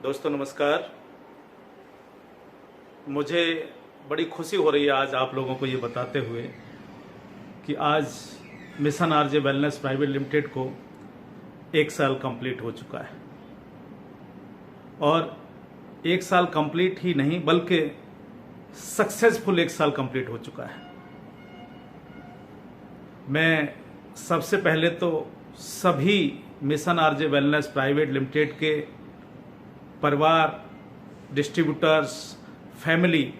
दोस्तों नमस्कार। मुझे बड़ी खुशी हो रही है आज आप लोगों को ये बताते हुए कि आज mission RJ wellness private limited को 1 साल कंप्लीट हो चुका है। और 1 साल कंप्लीट ही नहीं बल्कि सक्सेसफुल 1 साल कंप्लीट हो चुका है। मैं सबसे पहले तो सभी mission RJ wellness private limited के परिवार, डिस्ट्रीब्यूटर्स, फैमिली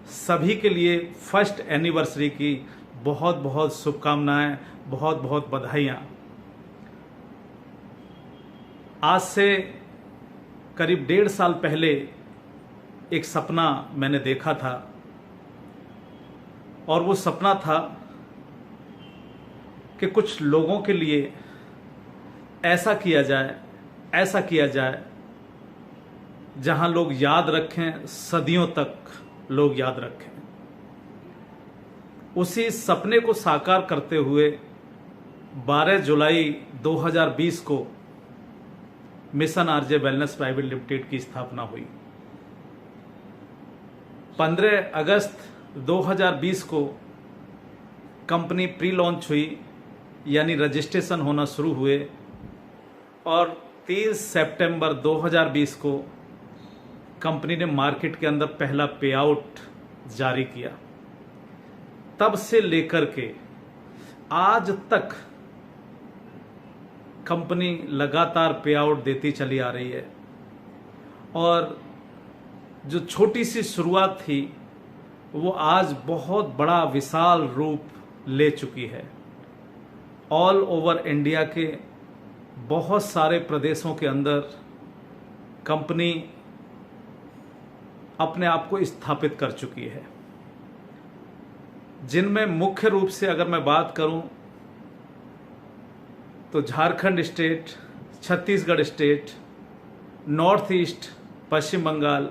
सभी के लिए फर्स्ट एनिवर्सरी की बहुत बहुत शुभकामनाएं, बहुत बहुत बधाइयाँ। आज से करीब 1.5 साल पहले एक सपना मैंने देखा था और वो सपना था कि कुछ लोगों के लिए ऐसा किया जाए जहां लोग याद रखें, सदियों तक लोग याद रखें। उसी सपने को साकार करते हुए 12 जुलाई 2020 को mission RJ wellness private limited की स्थापना हुई। 15 अगस्त 2020 को कंपनी प्री लॉन्च हुई, यानी रजिस्ट्रेशन होना शुरू हुए और 30 सितंबर 2020 को कंपनी ने मार्केट के अंदर पहला पे आउट जारी किया। तब से लेकर के आज तक कंपनी लगातार पे आउट देती चली आ रही है और जो छोटी सी शुरुआत थी वो आज बहुत बड़ा विशाल रूप ले चुकी है। ऑल ओवर इंडिया के बहुत सारे प्रदेशों के अंदर कंपनी अपने आप को स्थापित कर चुकी है, जिनमें मुख्य रूप से अगर मैं बात करूं तो Jharkhand state, Chhattisgarh state, north east, Paschim Bengal,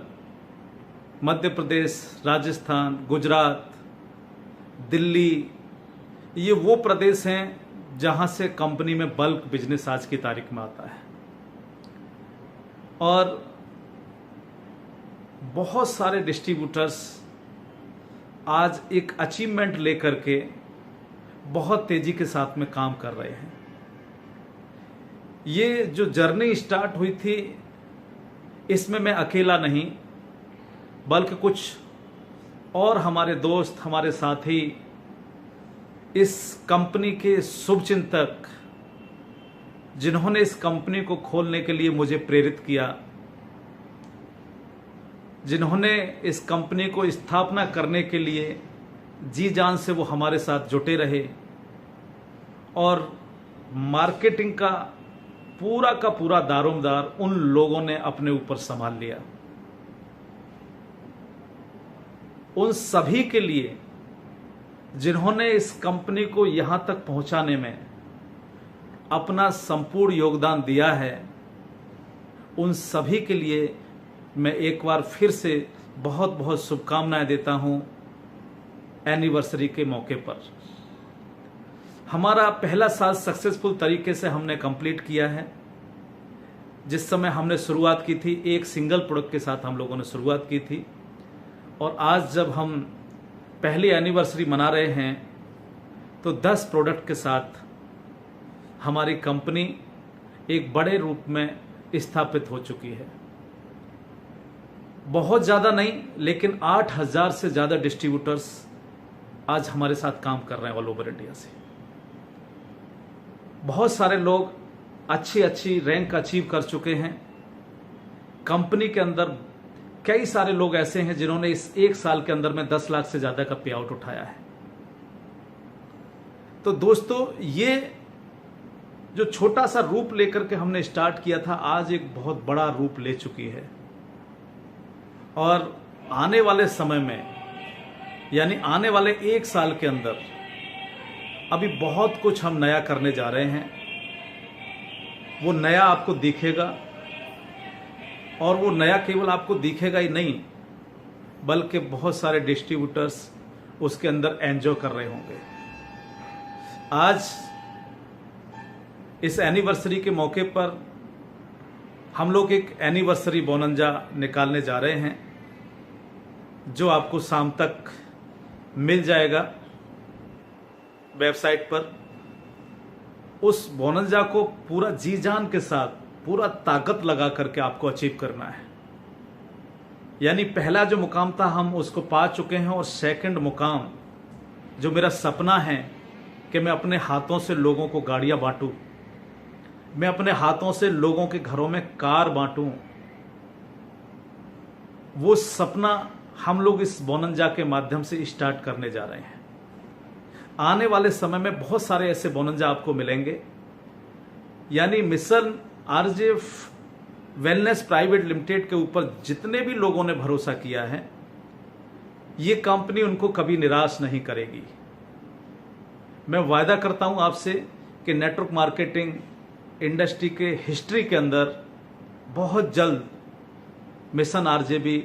Madhya Pradesh, Rajasthan, Gujarat, Delhi, ये वो प्रदेश हैं जहां से कंपनी में बल्क बिजनेस आज की तारीख में आता है। और बहुत सारे डिस्ट्रीब्यूटर्स आज एक अचीवमेंट लेकर के बहुत तेजी के साथ में काम कर रहे हैं। ये जो जर्नी स्टार्ट हुई थी इसमें मैं अकेला नहीं बल्कि कुछ और हमारे दोस्त, हमारे साथी, इस कंपनी के शुभचिंतक जिन्होंने इस कंपनी को खोलने के लिए मुझे प्रेरित किया, जिन्होंने इस कंपनी को स्थापना करने के लिए जी जान से वो हमारे साथ जुटे रहे और मार्केटिंग का पूरा दारोमदार उन लोगों ने अपने ऊपर संभाल लिया। उन सभी के लिए जिन्होंने इस कंपनी को यहां तक पहुंचाने में अपना संपूर्ण योगदान दिया है, उन सभी के लिए मैं एक बार फिर से बहुत बहुत शुभकामनाएं देता हूं एनिवर्सरी के मौके पर। हमारा पहला साल सक्सेसफुल तरीके से हमने कंप्लीट किया है। जिस समय हमने शुरुआत की थी एक सिंगल प्रोडक्ट के साथ हम लोगों ने शुरुआत की थी और आज जब हम पहली एनिवर्सरी मना रहे हैं तो 10 प्रोडक्ट के साथ हमारी कंपनी एक बड़े रूप में स्थापित हो चुकी है। बहुत ज़्यादा नहीं लेकिन 8000 से ज़्यादा डिस्ट्रीब्यूटर्स आज हमारे साथ काम कर रहे हैं ऑल ओवर इंडिया से। बहुत सारे लोग अच्छी रैंक अचीव कर चुके हैं। कंपनी के अंदर कई सारे लोग ऐसे हैं जिन्होंने इस 1 साल के अंदर में 10 लाख से ज़्यादा का पे आउट उठाया है। तो दोस्तों ये जो छोटा सा रूप लेकर के हमने स्टार्ट किया था आज एक बहुत बड़ा रूप ले चुकी है और आने वाले समय में यानी आने वाले 1 साल के अंदर अभी बहुत कुछ हम नया करने जा रहे हैं। वो नया आपको दिखेगा और वो नया केवल आपको दिखेगा ही नहीं बल्कि बहुत सारे डिस्ट्रीब्यूटर्स उसके अंदर एंजॉय कर रहे होंगे। आज इस एनिवर्सरी के मौके पर हम लोग एक एनिवर्सरी बोनंजा निकालने जा रहे हैं जो आपको शाम तक मिल जाएगा वेबसाइट पर। उस बोनंजा को पूरा जी जान के साथ, पूरा ताकत लगा करके आपको अचीव करना है। यानी पहला जो मुकाम था हम उसको पा चुके हैं, और सेकंड मुकाम जो मेरा सपना है कि मैं अपने हाथों से लोगों को गाड़ियां बांटूं, मैं अपने हाथों से लोगों के घरों में कार बांटूं, वो सपना हम लोग इस बोनंजा के माध्यम से स्टार्ट करने जा रहे हैं। आने वाले समय में बहुत सारे ऐसे बोनंजा आपको मिलेंगे। यानी mission RJ wellness private limited के ऊपर जितने भी लोगों ने भरोसा किया है, ये कंपनी उनको कभी निराश नहीं करेगी। मैं वायदा करता हूं आपसे कि नेटवर्क मार्केटिंग इंडस्ट्री के हिस्ट्री के अंदर बहुत जल्द मिशन आरजे भी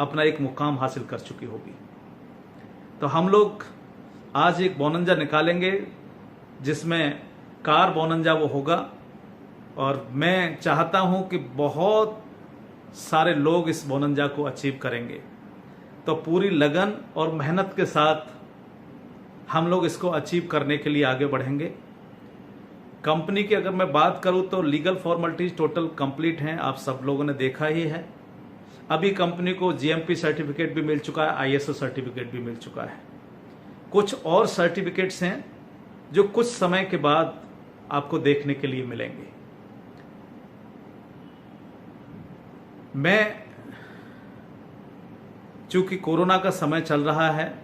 अपना एक मुकाम हासिल कर चुकी होगी। तो हम लोग आज एक बोनंजा निकालेंगे जिसमें कार बोनंजा वो होगा, और मैं चाहता हूं कि बहुत सारे लोग इस बोनंजा को अचीव करेंगे। तो पूरी लगन और मेहनत के साथ हम लोग इसको अचीव करने के लिए आगे बढ़ेंगे। कंपनी की अगर मैं बात करूं तो लीगल फॉर्मेलिटीज टोटल कंप्लीट हैं, आप सब लोगों ने देखा ही है। अभी कंपनी को जीएमपी सर्टिफिकेट भी मिल चुका है, आईएसओ सर्टिफिकेट भी मिल चुका है। कुछ और सर्टिफिकेट्स हैं जो कुछ समय के बाद आपको देखने के लिए मिलेंगे। मैं चूंकि कोरोना का समय चल रहा है,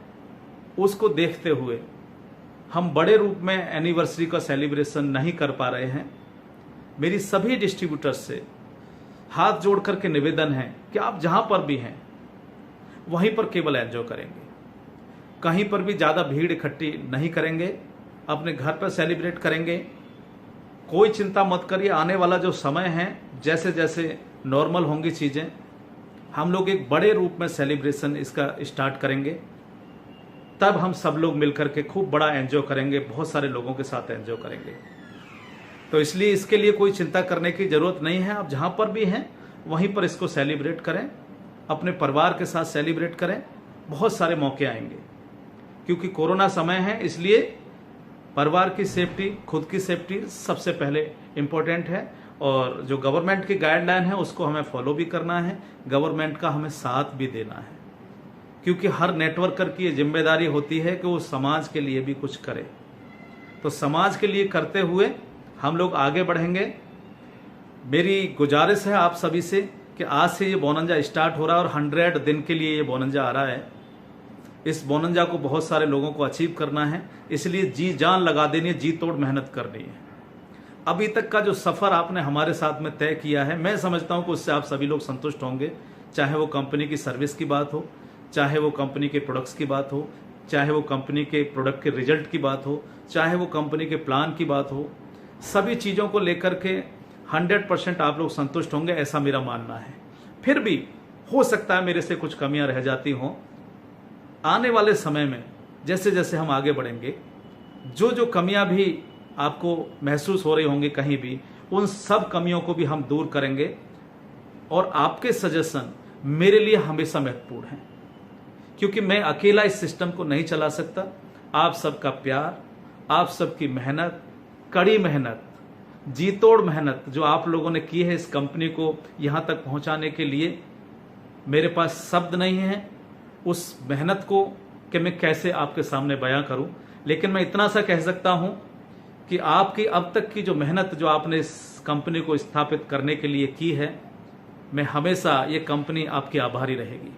उसको देखते हुए हम बड़े रूप में एनिवर्सरी का सेलिब्रेशन नहीं कर पा रहे हैं। मेरी सभी डिस्ट्रीब्यूटर्स से हाथ जोड़ करके निवेदन है कि आप जहां पर भी हैं वहीं पर केवल एंजॉय करेंगे, कहीं पर भी ज़्यादा भीड़ इकट्ठी नहीं करेंगे, अपने घर पर सेलिब्रेट करेंगे। कोई चिंता मत करिए, आने वाला जो समय है जैसे जैसे नॉर्मल होंगी चीज़ें, हम लोग एक बड़े रूप में सेलिब्रेशन इसका स्टार्ट करेंगे। तब हम सब लोग मिलकर के खूब बड़ा एंजॉय करेंगे, बहुत सारे लोगों के साथ एंजॉय करेंगे। तो इसलिए इसके लिए कोई चिंता करने की ज़रूरत नहीं है। आप जहाँ पर भी हैं वहीं पर इसको सेलिब्रेट करें, अपने परिवार के साथ सेलिब्रेट करें। बहुत सारे मौके आएंगे, क्योंकि कोरोना समय है, इसलिए परिवार की सेफ्टी, खुद की सेफ्टी सबसे पहले इम्पोर्टेंट है। और जो गवर्नमेंट की गाइडलाइन है उसको हमें फॉलो भी करना है, गवर्नमेंट का हमें साथ भी देना है, क्योंकि हर नेटवर्कर की ये जिम्मेदारी होती है कि वो समाज के लिए भी कुछ करे। तो समाज के लिए करते हुए हम लोग आगे बढ़ेंगे। मेरी गुजारिश है आप सभी से कि आज से ये बोनंजा स्टार्ट हो रहा है और 100 दिन के लिए ये बोनंजा आ रहा है। इस बोनंजा को बहुत सारे लोगों को अचीव करना है, इसलिए जी जान लगा देनी है, जी तोड़ मेहनत करनी है। अभी तक का जो सफ़र आपने हमारे साथ में तय किया है, मैं समझता हूं कि उससे आप सभी लोग संतुष्ट होंगे। चाहे वो कंपनी की सर्विस की बात हो, चाहे वो कंपनी के प्रोडक्ट्स की बात हो, चाहे वो कंपनी के प्रोडक्ट के रिजल्ट की बात हो, चाहे वो कंपनी के प्लान की बात हो, सभी चीज़ों को लेकर के 100% आप लोग संतुष्ट होंगे, ऐसा मेरा मानना है। फिर भी हो सकता है मेरे से कुछ कमियां रह जाती हों। आने वाले समय में जैसे जैसे हम आगे बढ़ेंगे, जो जो कमियां भी आपको महसूस हो रही होंगी कहीं भी, उन सब कमियों को भी हम दूर करेंगे। और आपके सजेशन मेरे लिए हमेशा महत्वपूर्ण है, क्योंकि मैं अकेला इस सिस्टम को नहीं चला सकता। आप सबका प्यार, आप सबकी मेहनत, कड़ी मेहनत, जी तोड़ मेहनत जो आप लोगों ने की है इस कंपनी को यहाँ तक पहुँचाने के लिए, मेरे पास शब्द नहीं है उस मेहनत को कि मैं कैसे आपके सामने बयां करूं। लेकिन मैं इतना सा कह सकता हूं कि आपकी अब तक की जो मेहनत जो आपने इस कंपनी को स्थापित करने के लिए की है, मैं हमेशा ये कंपनी आपकी आभारी रहेगी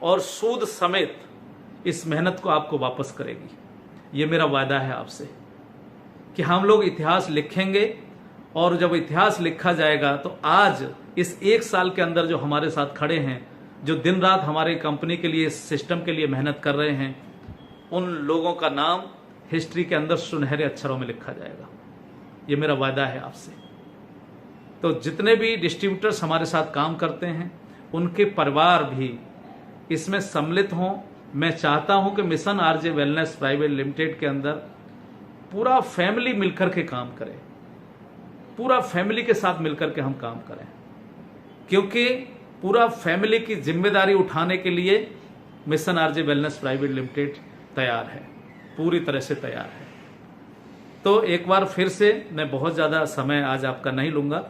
और सूद समेत इस मेहनत को आपको वापस करेगी। ये मेरा वादा है आपसे कि हम लोग इतिहास लिखेंगे, और जब इतिहास लिखा जाएगा तो आज इस 1 साल के अंदर जो हमारे साथ खड़े हैं, जो दिन रात हमारे कंपनी के लिए, सिस्टम के लिए मेहनत कर रहे हैं, उन लोगों का नाम हिस्ट्री के अंदर सुनहरे अक्षरों में लिखा जाएगा। ये मेरा वादा है आपसे। तो जितने भी डिस्ट्रीब्यूटर्स हमारे साथ काम करते हैं, उनके परिवार भी इसमें सम्मिलित हों। मैं चाहता हूं कि mission RJ wellness private limited के अंदर पूरा फैमिली मिलकर के काम करें, पूरा फैमिली के साथ मिलकर के हम काम करें। क्योंकि पूरा फैमिली की जिम्मेदारी उठाने के लिए mission RJ wellness private limited तैयार है, पूरी तरह से तैयार है। तो एक बार फिर से मैं बहुत ज़्यादा समय आज आपका नहीं लूँगा।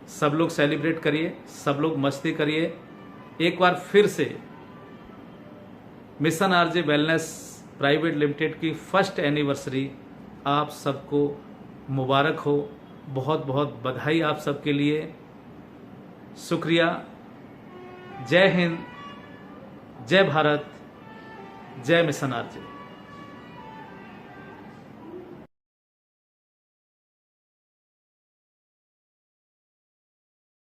सब लोग सेलिब्रेट करिए, सब लोग मस्ती करिए। एक बार फिर से mission RJ wellness private limited की फर्स्ट एनिवर्सरी आप सबको मुबारक हो। बहुत बहुत बधाई आप सबके लिए। शुक्रिया। जय हिंद, जय भारत, जय मिशन आरजे।